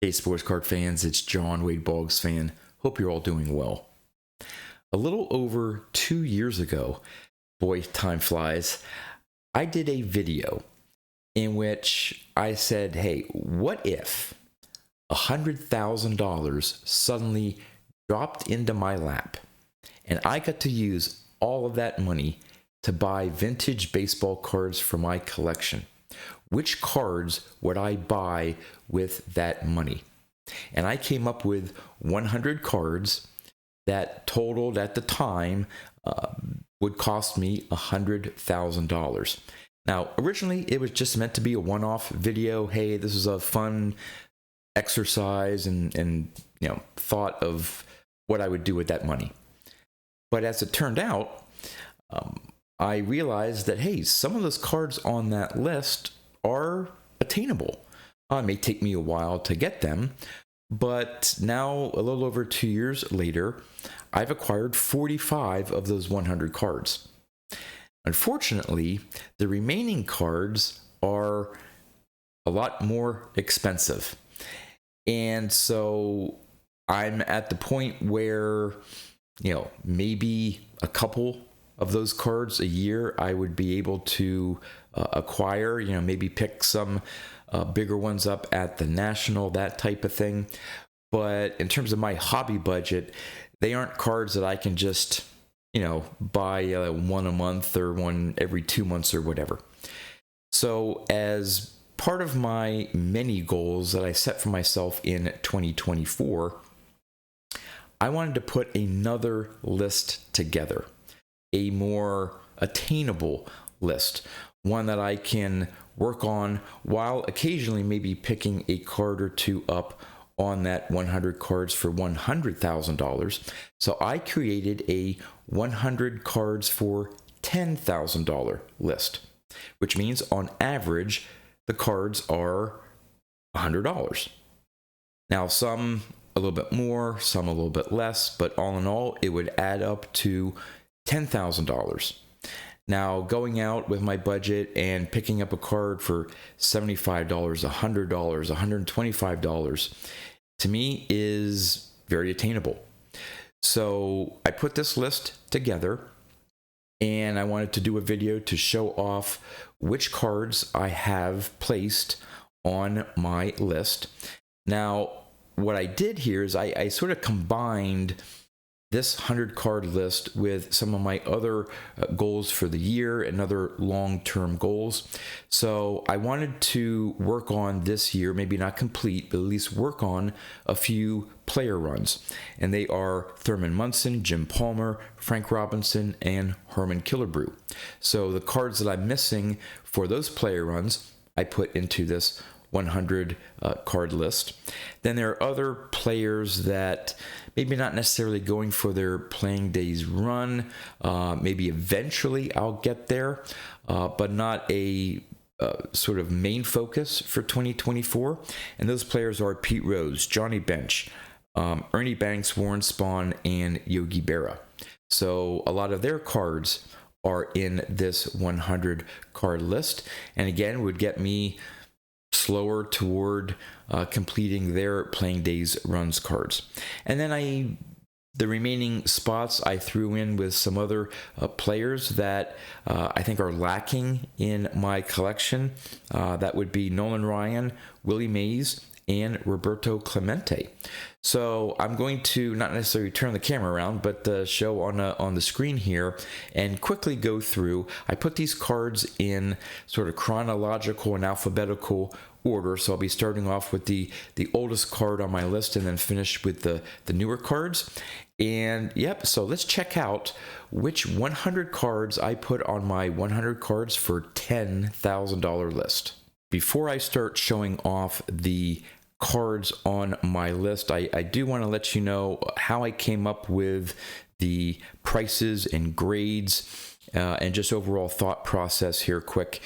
Hey, sports card fans, it's John Wade Boggs fan. Hope you're all doing well. A little over 2 years ago, boy, time flies, I did a video in which I said, hey, what if $100,000 suddenly dropped into my lap and I got to use all of that money to buy vintage baseball cards for my collection? Which cards would I buy with that money? And I came up with 100 cards that totaled at the time would cost me $100,000. Now, originally it was just meant to be a one-off video. Hey, this is a fun exercise and thought of what I would do with that money. But as it turned out, I realized that, hey, some of those cards on that list are attainable. It may take me a while to get them, but now, a little over 2 years later, I've acquired 45 of those 100 cards. Unfortunately, the remaining cards are a lot more expensive. And so I'm at the point where, maybe a couple of those cards a year I would be able to acquire, maybe pick some bigger ones up at the National, that type of thing. But in terms of my hobby budget, they aren't cards that I can just, buy one a month or one every 2 months or whatever. So as part of my many goals that I set for myself in 2024, I wanted to put another list together, a more attainable list, one that I can work on while occasionally maybe picking a card or two up on that 100 cards for $100,000. So I created a 100 cards for $10,000 list, which means on average, the cards are $100. Now, some a little bit more, some a little bit less, but all in all, it would add up to $10,000. Now, going out with my budget and picking up a card for $75, $100, $125, to me is very attainable. So I put this list together and I wanted to do a video to show off which cards I have placed on my list. Now, what I did here is I sort of combined this 100 card list with some of my other goals for the year and other long-term goals. So I wanted to work on this year, maybe not complete, but at least work on a few player runs. And they are Thurman Munson, Jim Palmer, Frank Robinson, and Herman Killebrew. So the cards that I'm missing for those player runs, I put into this 100 card list. Then there are other players that maybe not necessarily going for their playing days run. Maybe eventually I'll get there, but not a sort of main focus for 2024. And those players are Pete Rose, Johnny Bench, Ernie Banks, Warren Spahn, and Yogi Berra. So a lot of their cards are in this 100 card list, and again would get me slower toward completing their playing days runs cards. And then the remaining spots I threw in with some other players that I think are lacking in my collection. That would be Nolan Ryan, Willie Mays, and Roberto Clemente. So I'm going to not necessarily turn the camera around, but show on the screen here and quickly go through. I put these cards in sort of chronological and alphabetical order. So I'll be starting off with the oldest card on my list and then finish with the newer cards. And yep, so let's check out which 100 cards I put on my 100 cards for $10,000 list. Before I start showing off the cards on my list, I do want to let you know how I came up with the prices and grades and just overall thought process here quick.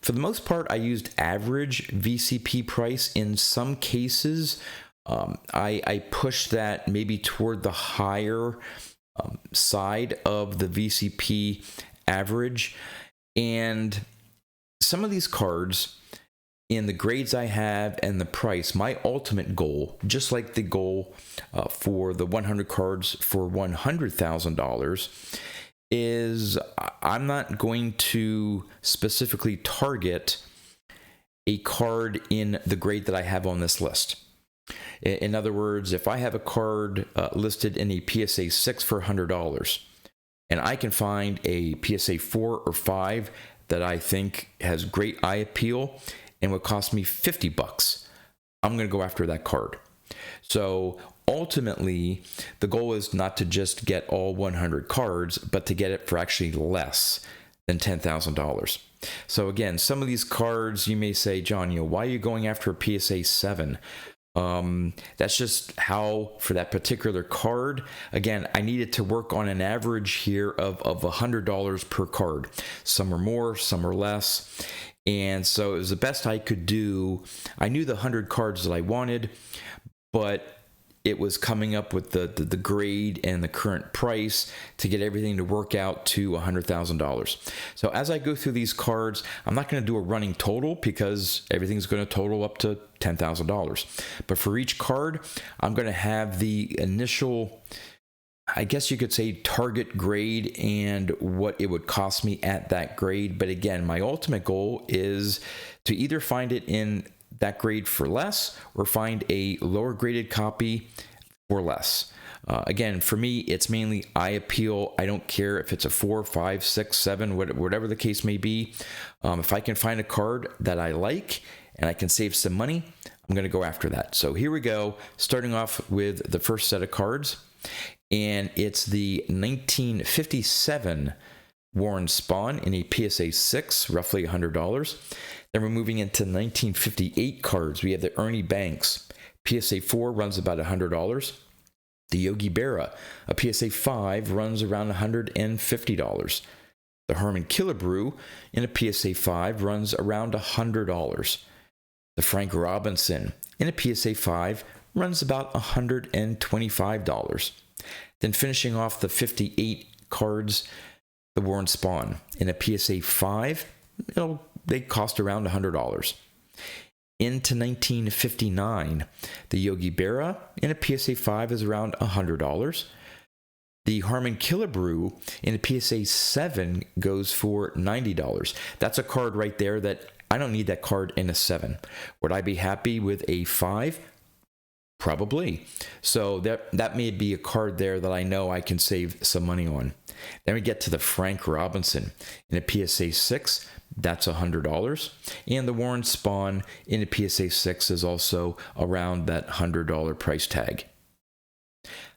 For the most part, I used average VCP price. In some cases, I pushed that maybe toward the higher side of the VCP average. And some of these cards in the grades I have and the price, my ultimate goal, just like the goal for the 100 cards for $100,000, is I'm not going to specifically target a card in the grade that I have on this list. In other words, if I have a card listed in a PSA 6 for $100, and I can find a PSA 4 or 5 that I think has great eye appeal and would cost me $50, I'm going to go after that card. So ultimately, the goal is not to just get all 100 cards, but to get it for actually less than $10,000. So again, some of these cards, you may say, John, why are you going after a PSA 7? That's just how, for that particular card, again, I needed to work on an average here of $100 per card. Some are more, some are less. And so it was the best I could do. I knew the 100 cards that I wanted, but it was coming up with the grade and the current price to get everything to work out to $100,000. So as I go through these cards, I'm not going to do a running total because everything's going to total up to $10,000. But for each card, I'm going to have the initial, I guess you could say, target grade and what it would cost me at that grade. But again, my ultimate goal is to either find it in that grade for less or find a lower graded copy for less. Again, for me, it's mainly eye appeal. I don't care if it's a 4, 5, 6, 7, whatever the case may be. If I can find a card that I like and I can save some money, I'm going to go after that. So here we go, starting off with the first set of cards. And it's the 1957 Warren Spahn in a PSA 6, roughly $100. Then we're moving into 1958 cards. We have the Ernie Banks. PSA 4 runs about $100. The Yogi Berra, a PSA 5, runs around $150. The Herman Killebrew in a PSA 5 runs around $100. The Frank Robinson in a PSA 5 runs about $125. Then finishing off the 58 cards, the Warren Spahn in a PSA 5, they cost around $100. Into 1959, the Yogi Berra in a PSA 5 is around $100. The Harmon Killebrew in a PSA 7 goes for $90. That's a card right there that I don't need that card in a 7. Would I be happy with a 5? Probably. So that may be a card there that I know I can save some money on. Then we get to the Frank Robinson in a PSA 6. That's $100. And the Warren Spahn in a PSA 6 is also around that $100 price tag.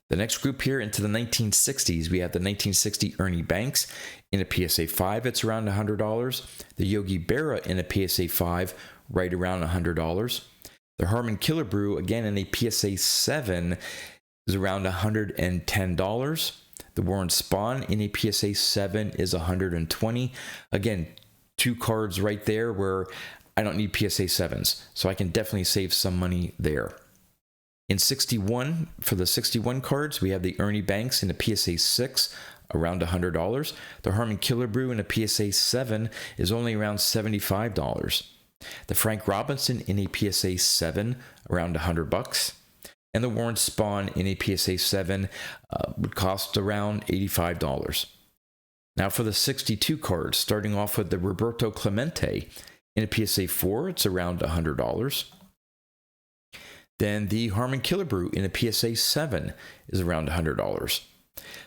The next group here into the 1960s, we have the 1960 Ernie Banks in a PSA 5. It's around $100. The Yogi Berra in a PSA 5, right around $100. The Harmon Killebrew, again in a PSA 7, is around $110. The Warren Spahn in a PSA 7 is $120. Again, two cards right there where I don't need PSA 7s, so I can definitely save some money there. In 61, for the 61 cards, we have the Ernie Banks in a PSA 6, around $100. The Harmon Killebrew in a PSA 7 is only around $75. The Frank Robinson in a PSA 7, around $100. And the Warren Spahn in a PSA 7 would cost around $85. Now for the 62 cards, starting off with the Roberto Clemente in a PSA 4, it's around $100. Then the Harmon Killebrew in a PSA 7 is around $100.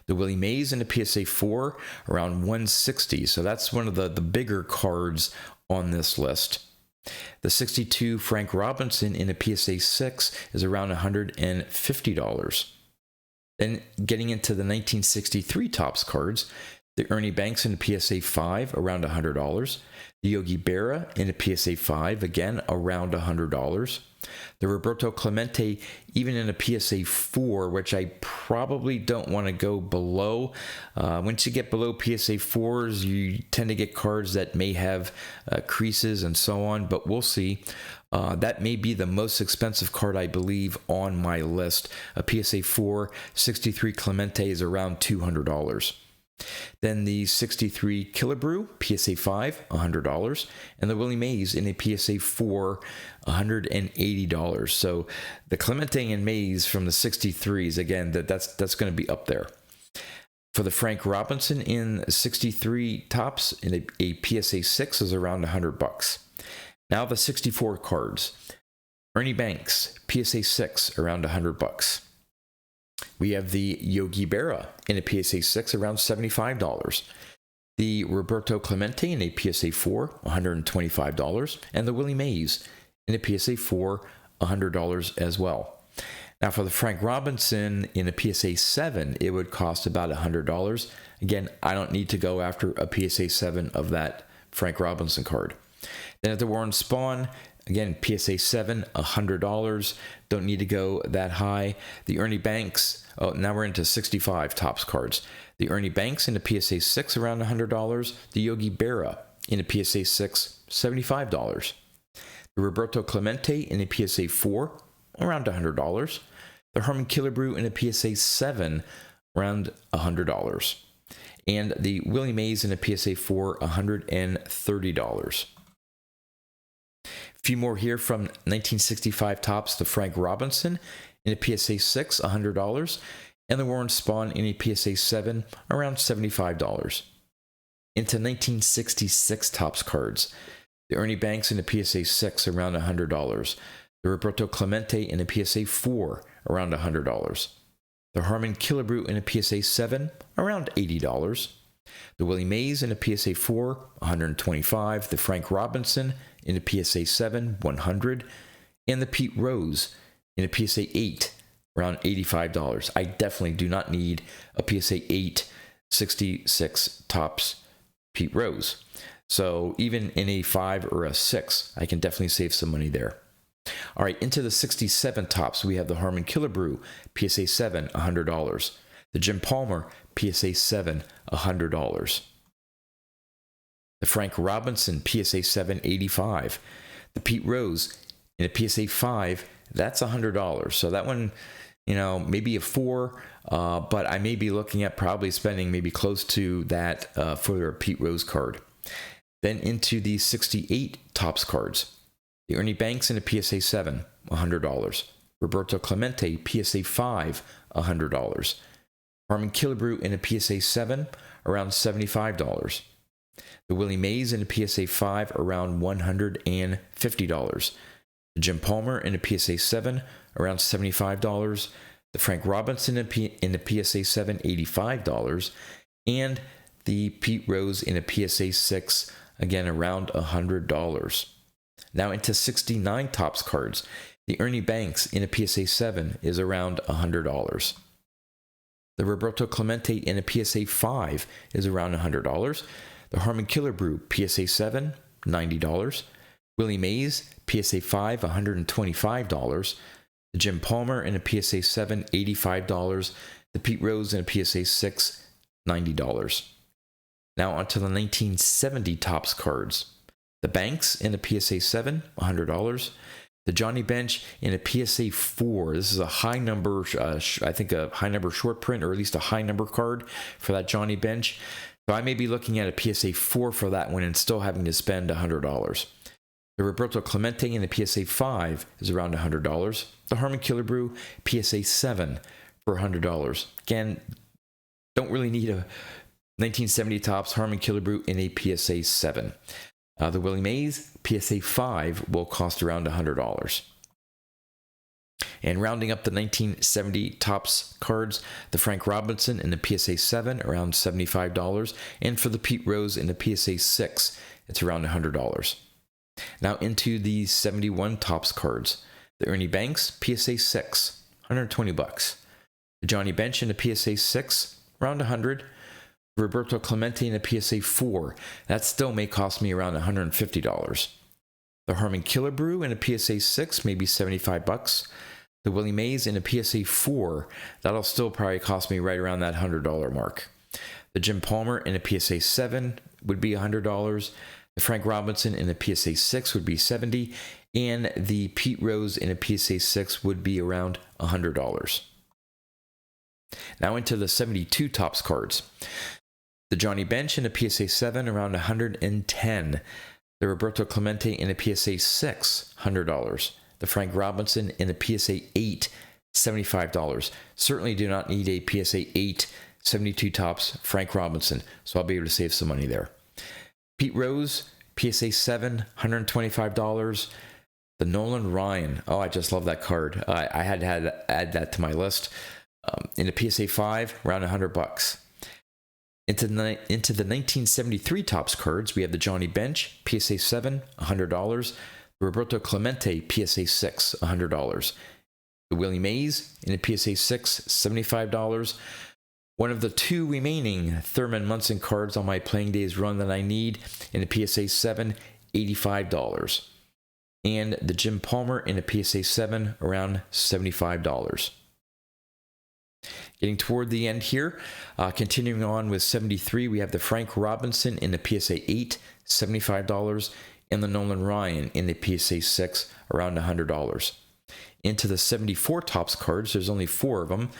The Willie Mays in a PSA 4, around $160. So that's one of the bigger cards on this list. The 62 Frank Robinson in a PSA 6 is around $150. Then getting into the 1963 Topps cards, the Ernie Banks in a PSA 5, around $100. The Yogi Berra in a PSA 5, again, around $100. The Roberto Clemente, even in a PSA 4, which I probably don't want to go below. Once you get below PSA 4s, you tend to get cards that may have creases and so on, but we'll see. That may be the most expensive card, I believe, on my list. A PSA 4 63 Clemente is around $200. Then the 63 Killebrew PSA 5, $100, and the Willie Mays in a PSA 4, $180. So the Clemente and Mays from the 63s, again, that's going to be up there. For the Frank Robinson in 63 tops, in a PSA 6 is around $100. Now the 64 cards. Ernie Banks, PSA 6, around $100. We have the Yogi Berra in a PSA 6, around $75. The Roberto Clemente in a PSA 4, $125. And the Willie Mays in a PSA 4, $100 as well. Now for the Frank Robinson in a PSA 7, it would cost about $100. Again, I don't need to go after a PSA 7 of that Frank Robinson card. Then at the Warren Spahn, again, PSA 7, $100. Don't need to go that high. The Ernie Banks, now we're into 65 tops cards. The Ernie Banks in a PSA 6, around $100. The Yogi Berra in a PSA 6, $75. The Roberto Clemente in a PSA 4, around $100. The Harmon Killebrew in a PSA 7, around $100. And the Willie Mays in a PSA 4, $130. A few more here from 1965 tops. The Frank Robinson in a PSA 6, $100. And the Warren Spahn in a PSA 7, around $75. Into 1966 tops cards. The Ernie Banks in a PSA 6, around $100. The Roberto Clemente in a PSA 4, around $100. The Harmon Killebrew in a PSA 7, around $80. The Willie Mays in a PSA 4, $125. The Frank Robinson in a PSA 7, $100. And the Pete Rose in a PSA 8, around $85. I definitely do not need a PSA 8 66 tops Pete Rose. So even in a 5 or a 6, I can definitely save some money there. All right, into the 67 tops, we have the Harmon Killebrew, PSA 7, $100. The Jim Palmer, PSA 7, $100. The Frank Robinson, PSA 7, $85. The Pete Rose in a PSA 5, that's $100. So that one, maybe a 4, but I may be looking at probably spending maybe close to that for a Pete Rose card. Then into the 68 tops cards. The Ernie Banks in a PSA 7, $100. Roberto Clemente, PSA 5, $100. Harmon Killebrew in a PSA 7, around $75. The Willie Mays in a PSA 5, around $150. The Jim Palmer in a PSA 7, around $75. The Frank Robinson in a PSA 7, $85. And the Pete Rose in a PSA 6, again around $100. Now into 69 tops cards. The Ernie Banks in a PSA 7 is around $100. The Roberto Clemente in a PSA 5 is around $100. The Harmon Killebrew PSA 7, $90. Willie Mays PSA 5, $125. The Jim Palmer in a PSA 7, $85. The Pete Rose in a PSA 6, $90. Now onto the 1970 tops cards. The Banks in a PSA 7, $100. The Johnny Bench in a PSA 4. This is a high number, I think a high number short print, or at least a high number card for that Johnny Bench. So I may be looking at a PSA 4 for that one and still having to spend $100. The Roberto Clemente in a PSA 5 is around $100. The Harmon Killebrew PSA 7 for $100. Again, don't really need a 1970 tops Harmon Killebrew in a PSA 7. The Willie Mays PSA 5 will cost around $100. And rounding up the 1970 tops cards, the Frank Robinson in the PSA 7, around $75. And for the Pete Rose in the PSA 6, it's around $100. Now into the 71 tops cards. The Ernie Banks PSA 6, $120. The Johnny Bench in the PSA 6, around $100. Roberto Clemente in a PSA 4, that still may cost me around $150. The Harmon Killebrew in a PSA 6, maybe $75. The Willie Mays in a PSA 4, that'll still probably cost me right around that $100 mark. The Jim Palmer in a PSA 7 would be $100. The Frank Robinson in a PSA 6 would be $70. And the Pete Rose in a PSA 6 would be around $100. Now into the 72 tops cards. The Johnny Bench in a PSA 7, around 110. The Roberto Clemente in a PSA 6, $100. The Frank Robinson in a PSA 8, $75. Certainly do not need a PSA 8, 72 tops Frank Robinson, so I'll be able to save some money there. Pete Rose, PSA 7, $125. The Nolan Ryan, oh, I just love that card. I had to add that to my list. In a PSA 5, around $100. Into the 1973 Topps cards, we have the Johnny Bench, PSA 7, $100. The Roberto Clemente, PSA 6, $100. The Willie Mays in a PSA 6, $75. One of the two remaining Thurman Munson cards on my Playing Days run that I need in a PSA 7, $85. And the Jim Palmer in a PSA 7, around $75. Getting toward the end here, continuing on with 73, we have the Frank Robinson in the PSA 8, $75, and the Nolan Ryan in the PSA 6, around $100. Into the 74 Topps cards, there's only 4 of them.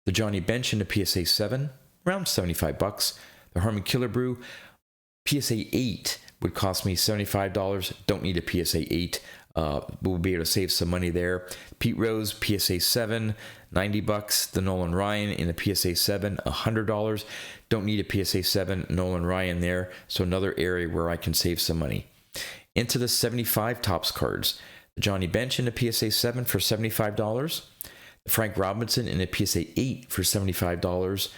The Johnny Bench in the PSA 7, around $75. The Harmon Killebrew, PSA 8 would cost me $75. Don't need a PSA 8. We'll be able to save some money there. Pete Rose, PSA 7, $90. The Nolan Ryan in a PSA 7, $100. Don't need a PSA 7 Nolan Ryan there, so another area where I can save some money. Into the 75 Topps cards. The Johnny Bench in a PSA 7 for $75. The Frank Robinson in a PSA 8 for $75.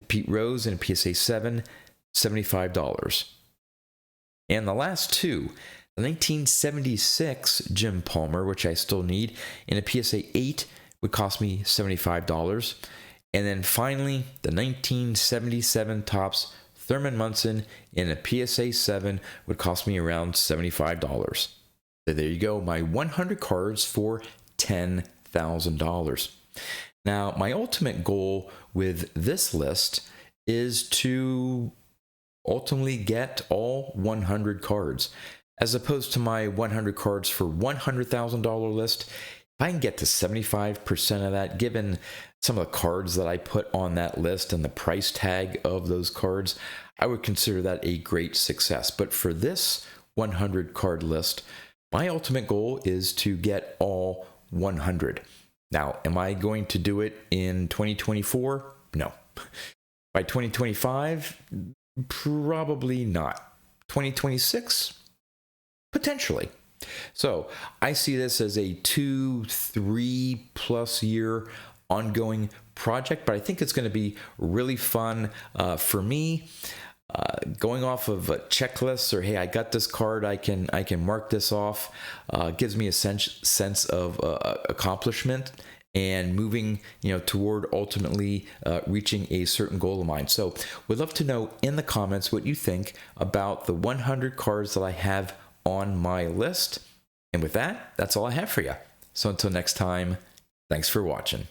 Pete Rose in a PSA 7, $75. And the last two, the 1976 Jim Palmer, which I still need, in a PSA 8 would cost me $75. And then finally, the 1977 Topps Thurman Munson in a PSA 7 would cost me around $75. So there you go, my 100 cards for $10,000. Now, my ultimate goal with this list is to ultimately get all 100 cards, as opposed to my 100 cards for $100,000 list. If I can get to 75% of that, given some of the cards that I put on that list and the price tag of those cards, I would consider that a great success. But for this 100 card list, my ultimate goal is to get all 100. Now, am I going to do it in 2024? No. By 2025? Probably not. 2026? Potentially. So I see this as a 2-3+ year ongoing project, but I think it's going to be really fun for me. Going off of checklists, or hey, I got this card, I can mark this off, gives me a sense of accomplishment and moving, toward ultimately reaching a certain goal of mine. So we'd love to know in the comments what you think about the 100 cards that I have on my list. And with that, that's all I have for you. So until next time, thanks for watching.